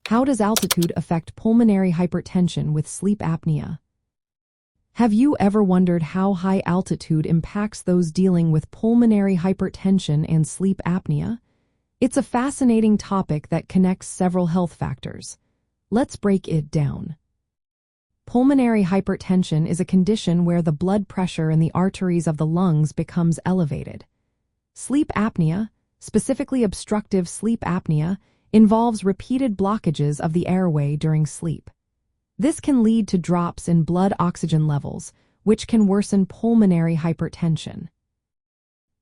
How does altitude affect pulmonary hypertension with sleep apnea? Have you ever wondered how high altitude impacts those dealing with pulmonary hypertension and sleep apnea? It's a fascinating topic that connects several health factors. Let's break it down. Pulmonary hypertension is a condition where the blood pressure in the arteries of the lungs becomes elevated. Sleep apnea, specifically obstructive sleep apnea, involves repeated blockages of the airway during sleep. This can lead to drops in blood oxygen levels, which can worsen pulmonary hypertension.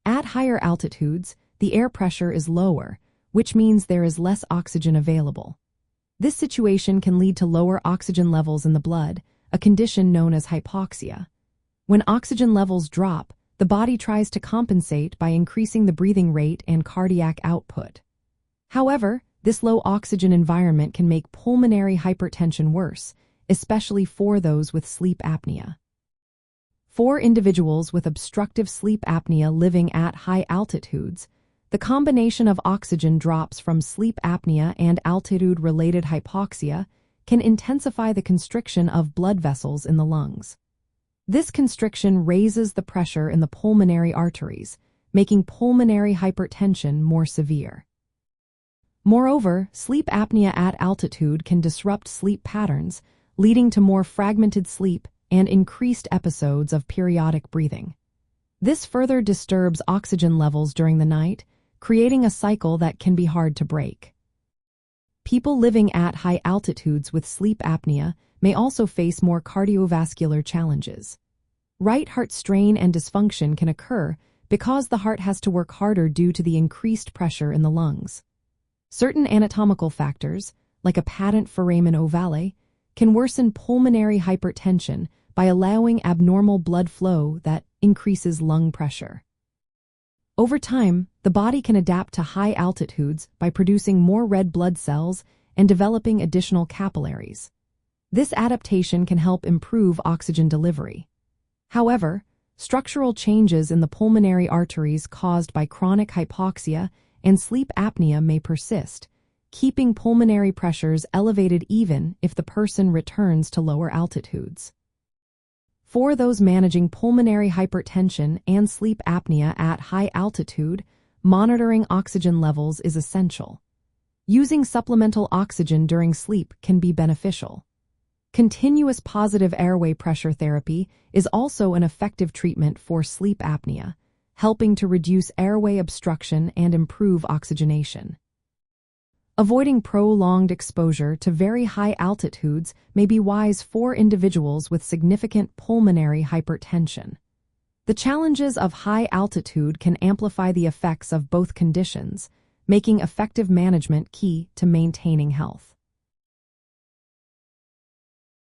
At higher altitudes, the air pressure is lower, which means there is less oxygen available. This situation can lead to lower oxygen levels in the blood, a condition known as hypoxia. When oxygen levels drop, the body tries to compensate by increasing the breathing rate and cardiac output. However, this low oxygen environment can make pulmonary hypertension worse, especially for those with sleep apnea. For individuals with obstructive sleep apnea living at high altitudes, the combination of oxygen drops from sleep apnea and altitude-related hypoxia can intensify the constriction of blood vessels in the lungs. This constriction raises the pressure in the pulmonary arteries, making pulmonary hypertension more severe. Moreover, sleep apnea at altitude can disrupt sleep patterns, leading to more fragmented sleep and increased episodes of periodic breathing. This further disturbs oxygen levels during the night, creating a cycle that can be hard to break. People living at high altitudes with sleep apnea may also face more cardiovascular challenges. Right heart strain and dysfunction can occur because the heart has to work harder due to the increased pressure in the lungs. Certain anatomical factors, like a patent foramen ovale, can worsen pulmonary hypertension by allowing abnormal blood flow that increases lung pressure. Over time, the body can adapt to high altitudes by producing more red blood cells and developing additional capillaries. This adaptation can help improve oxygen delivery. However, structural changes in the pulmonary arteries caused by chronic hypoxia and sleep apnea may persist, keeping pulmonary pressures elevated even if the person returns to lower altitudes. For those managing pulmonary hypertension and sleep apnea at high altitude, monitoring oxygen levels is essential. Using supplemental oxygen during sleep can be beneficial. Continuous positive airway pressure therapy is also an effective treatment for sleep apnea, helping to reduce airway obstruction and improve oxygenation. Avoiding prolonged exposure to very high altitudes may be wise for individuals with significant pulmonary hypertension. The challenges of high altitude can amplify the effects of both conditions, making effective management key to maintaining health.